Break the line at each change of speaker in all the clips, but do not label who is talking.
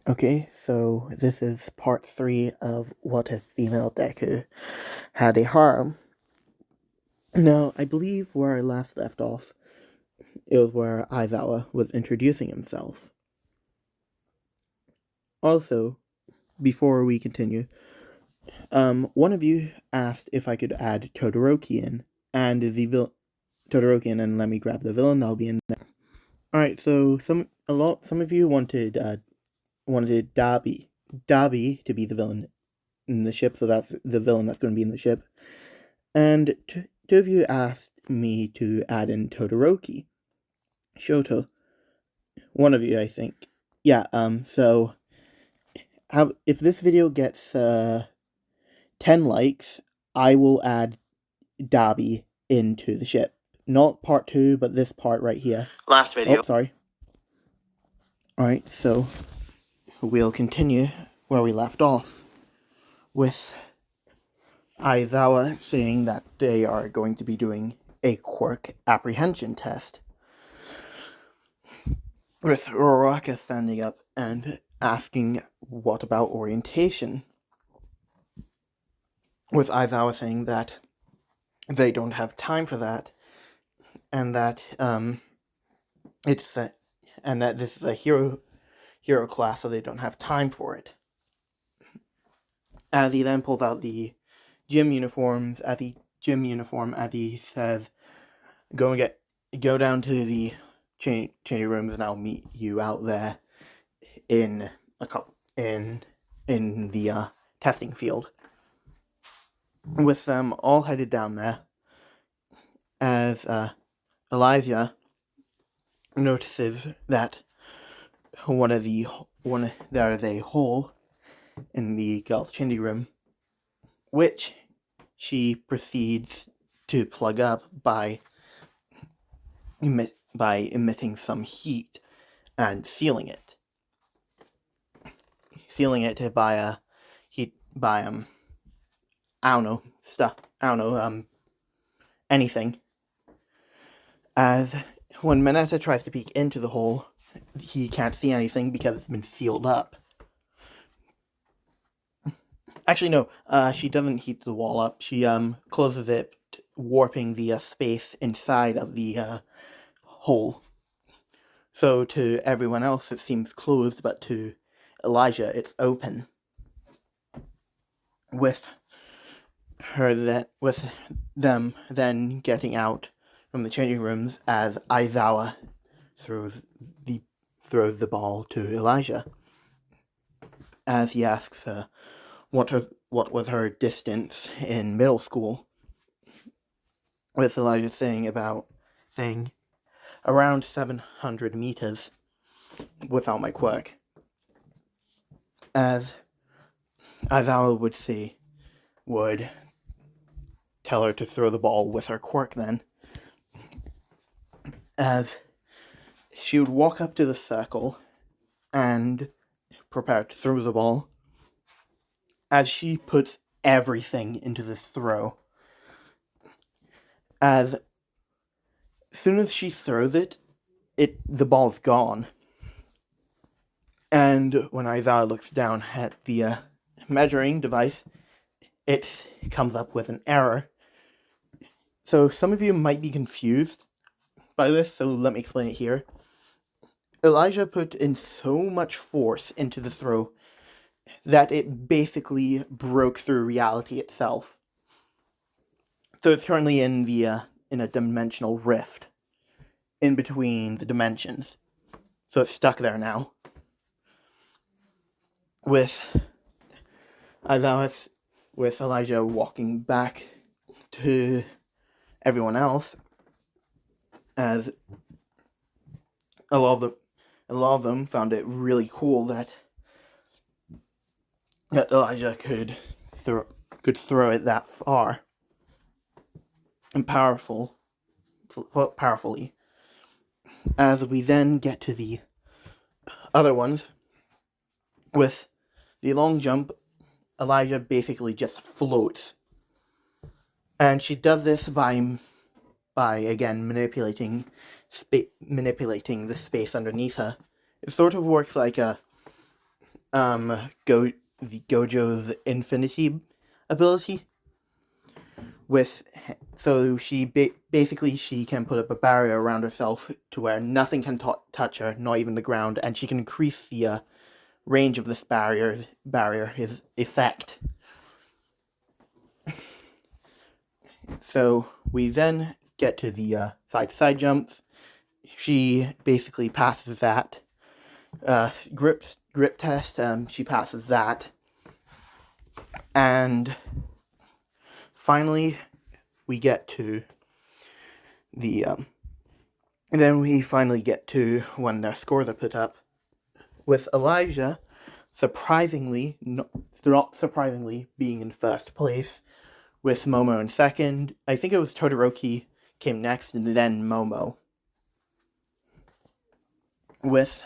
Okay, so this is part 3 of what if female deku had a harem. Now, I believe where I last left off, it was where Aizawa was introducing himself. Also, before we continue, one of you asked if I could add Todoroki in, and Todoroki in, and let me grab the villain that'll be in there. Alright, so some of you wanted Dabi to be the villain in the ship, so that's the villain that's going to be in the ship. And two of you asked me to add in Todoroki. Shoto. One of you, I think. Yeah, so if this video gets 10 likes, I will add Dabi into the ship. Not part 2, but this part right here.
Last video.
Oh, sorry. Alright, so we'll continue where we left off with Aizawa saying that they are going to be doing a Quirk apprehension test, with Uraraka standing up and asking what about orientation, with Aizawa saying that they don't have time for that, and that this is a hero class, so they don't have time for it. As he then pulls out the gym uniforms, as he says, go down to the changing rooms, and I'll meet you out there in the testing field. With them all headed down there, as Elijah notices that there is a hole in the girls' changing room, which she proceeds to plug up by emitting some heat and sealing it by anything. As when Mineta tries to peek into the hole, he can't see anything because it's been sealed up. Actually, no, she doesn't heat the wall up. She closes it, warping the space inside of the hole. So to everyone else it seems closed, but to Elijah it's open. With them then getting out from the changing rooms as Aizawa throws the ball to Elijah, as he asks her what was her distance in middle school, with Elijah saying around 700 meters without my quirk. As Aizawa would tell her to throw the ball with her quirk then. As she would walk up to the circle and prepare to throw the ball, as she puts everything into this throw. As soon as she throws it, the ball's gone. And when Aizawa looks down at the measuring device, it comes up with an error. So some of you might be confused by this, so let me explain it here. Elijah put in so much force into the throw that it basically broke through reality itself. So it's currently in a dimensional rift in between the dimensions. So it's stuck there now. With Elijah walking back to everyone else, as a lot of them found it really cool that Elijah could throw it that far and powerfully. As we then get to the other ones, with the long jump, Elijah basically just floats, and she does this by again manipulating the space underneath her. It sort of works like the Gojo's Infinity ability. So she basically she can put up a barrier around herself to where nothing can touch her, not even the ground, and she can increase the range of this his effect. So we then get to the side jumps. She basically passes that grip test. She passes that, and finally we get to the and then we finally get to when the scores are put up, with Elijah surprisingly, not surprisingly, being in first place, with Momo in second. I think it was Todoroki came next, and then Momo, with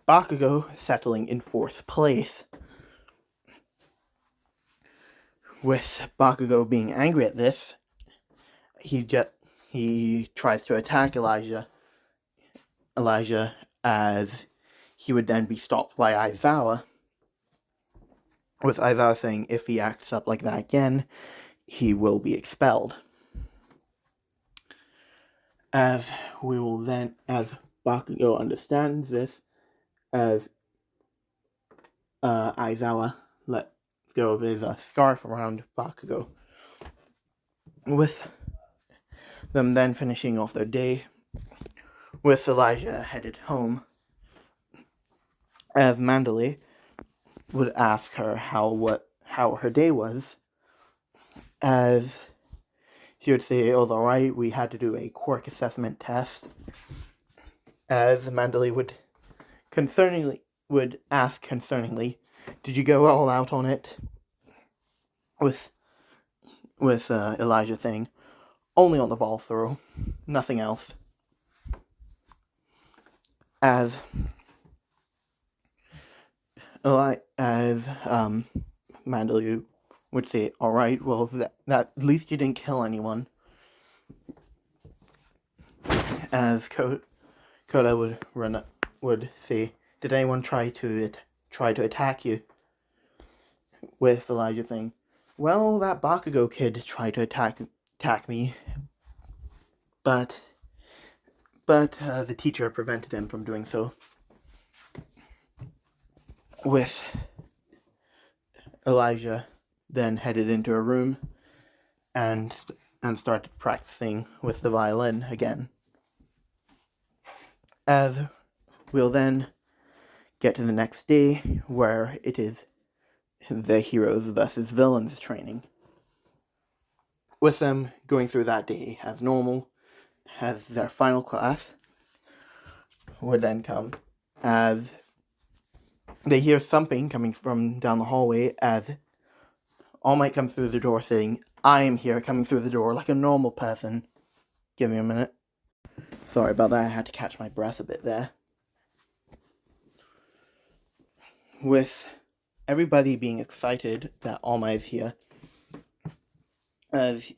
Bakugo settling in fourth place. With Bakugo being angry at this, he tries to attack Elijah, as he would then be stopped by Aizawa, with Aizawa saying if he acts up like that again, he will be expelled. As Bakugo understands this, as Aizawa lets go of his scarf around Bakugo, with them then finishing off their day, with Elijah headed home, as Mandalay would ask her how her day was, as she would say it was alright, we had to do a Quirk assessment test, as Mandalay would ask concerningly, did you go all out on it? With Elijah saying, only on the ball throw, nothing else. As Mandalay would say, alright, well, that at least you didn't kill anyone. As Koda would say, did anyone try to attack you? With Elijah saying, well, that Bakugo kid tried to attack me, but the teacher prevented him from doing so. With Elijah then headed into a room and started practicing with the violin again. As we'll then get to the next day, where it is the heroes versus villains training. With them going through that day as normal, as their final class would then come, as they hear something coming from down the hallway, as All Might comes through the door saying, I am here, coming through the door like a normal person. Give me a minute. Sorry about that, I had to catch my breath a bit there. With everybody being excited that All Might is here, as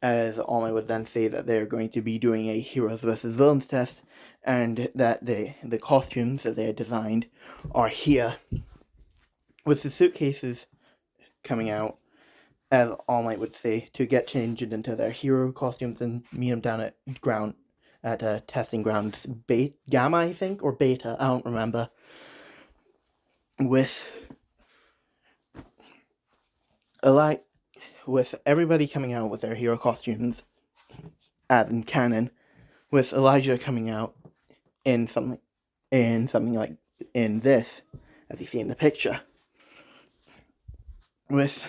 All Might would then say that they're going to be doing a heroes versus villains test, and that the costumes that they had designed are here. With the suitcases coming out, as All Might would say, to get changed into their hero costumes and meet them down at testing grounds Gamma, I think, or Beta, I don't remember. With everybody coming out with their hero costumes, as in canon, with Elijah coming out in something like in this, as you see in the picture. With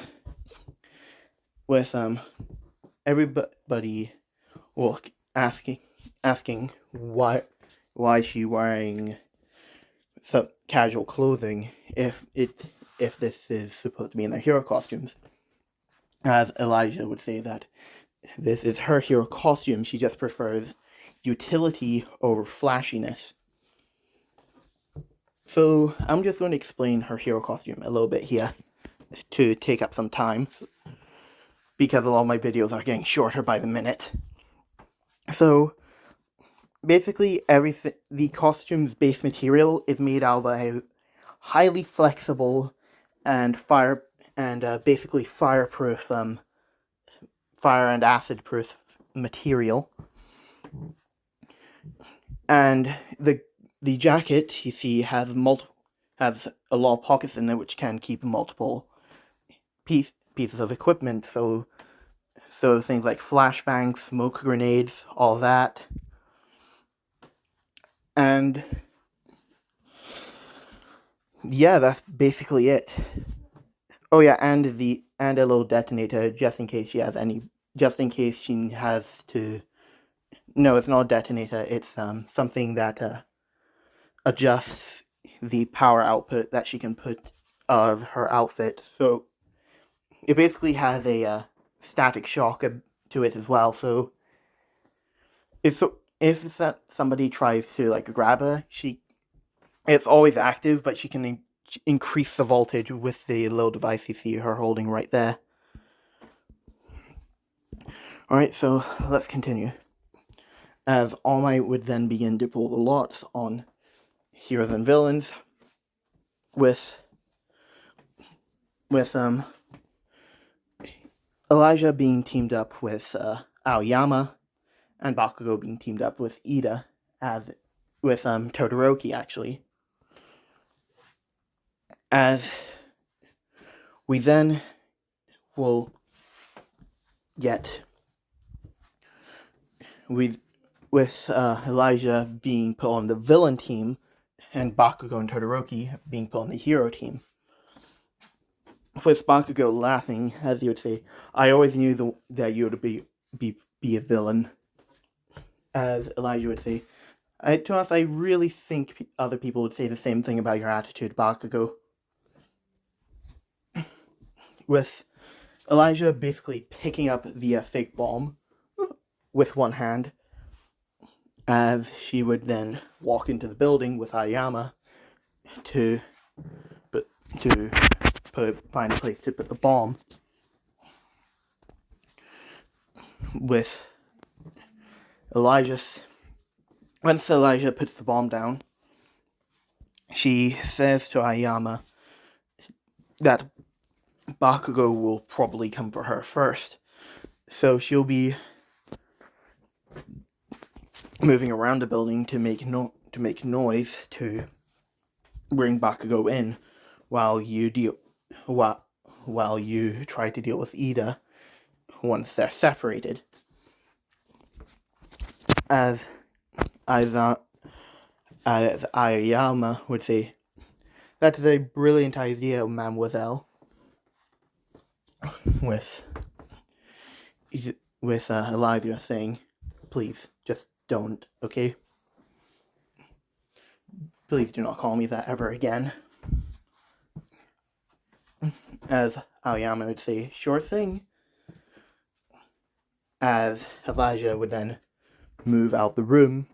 everybody asking why she wearing some casual clothing if this is supposed to be in their hero costumes, as Elijah would say that this is her hero costume, she just prefers utility over flashiness. So I'm just going to explain her hero costume a little bit here to take up some time, because a lot of my videos are getting shorter by the minute. So basically everything. The costume's base material is made out of a highly flexible and basically fireproof, fire and acid proof material. And the jacket you see has a lot of pockets in it, which can keep multiple pieces of equipment. So things like flashbangs, smoke grenades, all that. And yeah, that's basically it. Oh yeah, and a little detonator just in case she has to. No, it's not a detonator. It's something that adjusts the power output that she can put of her outfit. So it basically has a static shock to it as well. So if somebody tries to like grab her, it's always active, but she can increase the voltage with the little device you see her holding right there. Alright, so let's continue. As All Might would then begin to pull the lots on heroes and villains with Elijah being teamed up with Aoyama, and Bakugo being teamed up with Ida, with Todoroki actually. As we then will get with Elijah being put on the villain team, and Bakugo and Todoroki being put on the hero team. With Bakugo laughing, as he would say, "I always knew that you would be a villain." As Elijah would say, to us, I really think other people would say the same thing about your attitude, Bakugo. With Elijah basically picking up the fake bomb with one hand, as she would then walk into the building with Aoyama to find a place to put the bomb. With once Elijah puts the bomb down, she says to Aoyama that Bakugo will probably come for her first, so she'll be moving around the building to make noise to bring Bakugo in, while you try to deal with Ida once they're separated. As Aoyama would say, "That is a brilliant idea, mademoiselle." With Elijah saying, "Please, just don't, okay? Please do not call me that ever again." As Aoyama would say, "Sure thing." As Elijah would then move out the room,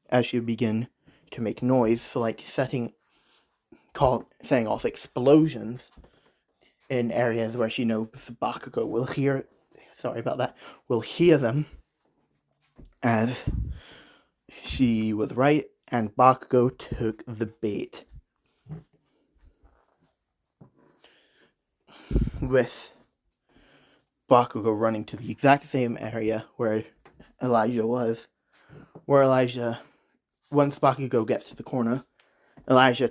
as she would begin to make noise, so like setting off explosions in areas where she knows Bakugo will hear. Sorry about that. Will hear them. As she was right, and Bakugo took the bait. With Bakugo running to the exact same area where Elijah was, once Bakugo gets to the corner, Elijah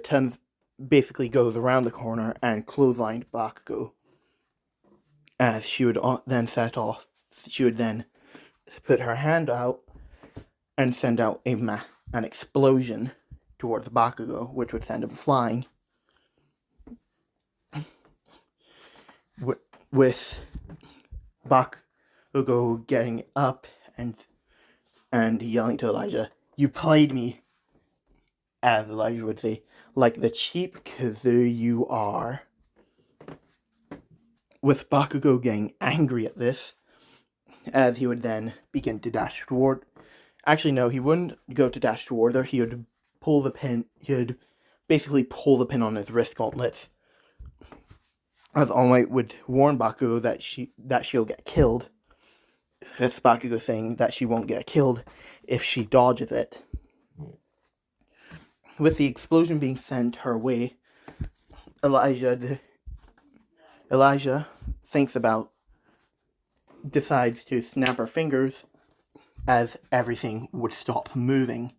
basically goes around the corner and clotheslined Bakugo. As she would then put her hand out and send out an explosion towards Bakugo, which would send him flying. With Bakugo getting up and yelling to Elijah, "You played me," as Elijah would say, "like the cheap kazoo you are." With Bakugo getting angry at this, as he would then begin to dash toward. Actually, no, he wouldn't go to dash toward her. He would pull the pin. He would basically pull the pin on his wrist gauntlets. As All Might would warn Bakugo that she'll get killed. As Bakugo saying that she won't get killed if she dodges it. With the explosion being sent her way, Elijah decides to snap her fingers as everything would stop moving.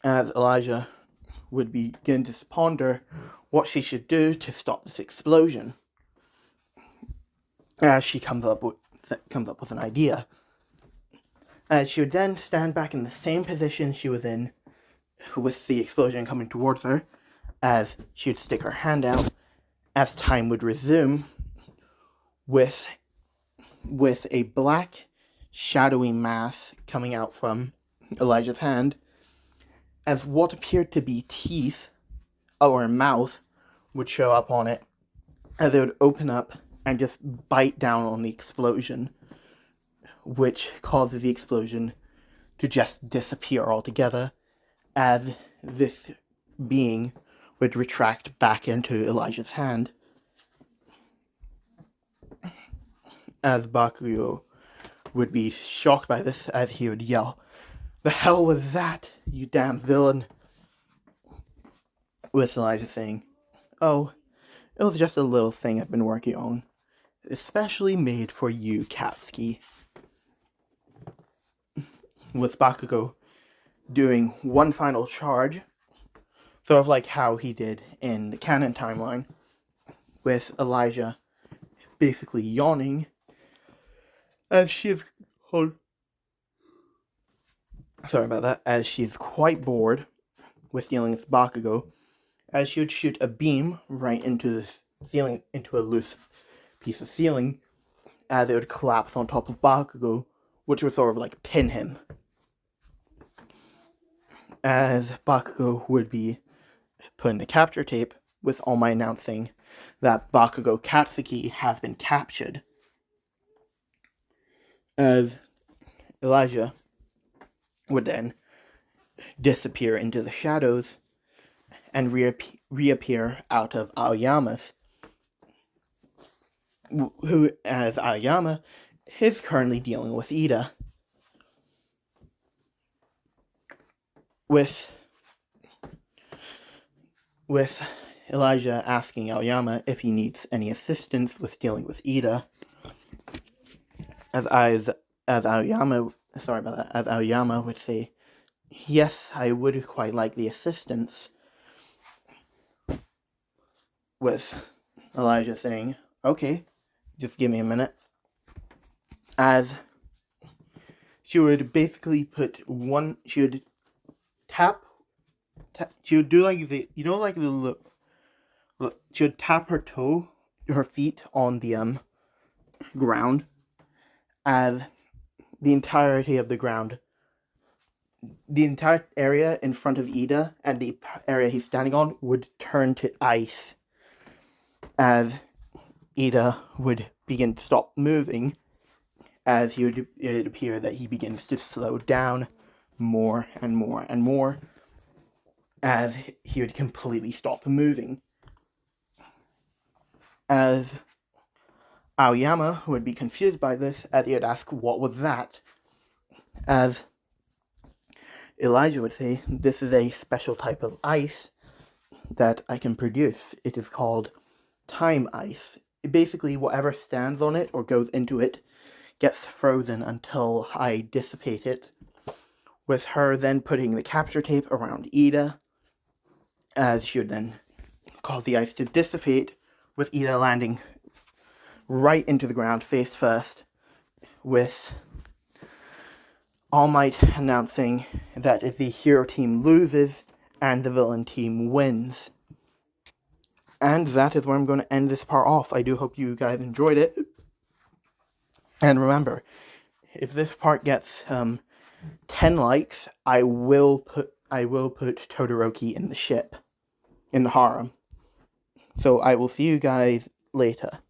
As Elijah would begin to ponder what she should do to stop this explosion, as she comes up with an idea. As she would then stand back in the same position she was in with the explosion coming towards her, as she would stick her hand out, as time would resume, with a black, shadowy mass coming out from Elijah's hand, as what appeared to be teeth, or a mouth, would show up on it, as it would open up and just bite down on the explosion, which causes the explosion to just disappear altogether, as this being would retract back into Elijah's hand. As Bakugo would be shocked by this, as he would yell, "The hell was that, you damn villain?" With Elijah saying, "Oh, it was just a little thing I've been working on, especially made for you, Katsuki." With Bakugo doing one final charge, sort of like how he did in the canon timeline, with Elijah basically yawning as she's as she's quite bored with dealing with Bakugo, as she would shoot a beam right into the ceiling, into a loose piece of ceiling, as it would collapse on top of Bakugo, which would sort of like pin him. As Bakugo would be put in the capture tape, with All Might announcing that Bakugo Katsuki has been captured. As Elijah would then disappear into the shadows and reappear out of Aoyama's, who, as Aoyama, is currently dealing with Ida. With Elijah asking Aoyama if he needs any assistance with dealing with Ida, as Aoyama would say, "Yes, I would quite like the assistance." With Elijah saying, "Okay, just give me a minute." As she would basically she would tap, she would do like she would tap her feet on the ground, as the entirety of the ground, the entire area in front of Ida and the area he's standing on would turn to ice, as Ida would begin to stop moving, as it appear that he begins to slow down more and more and more, as he would completely stop moving. As Aoyama would be confused by this, as he would ask, "What was that?" As Elijah would say, "This is a special type of ice that I can produce. It is called time ice. Basically, whatever stands on it or goes into it gets frozen until I dissipate it." With her then putting the capture tape around Ida, as she would then cause the ice to dissipate, with Ida landing right into the ground face first, with All Might announcing that if the hero team loses and the villain team wins. And that is where I'm going to end this part off. I do hope you guys enjoyed it. And remember, if this part gets 10 likes, I will put Todoroki in the ship, in the harem. So I will see you guys later.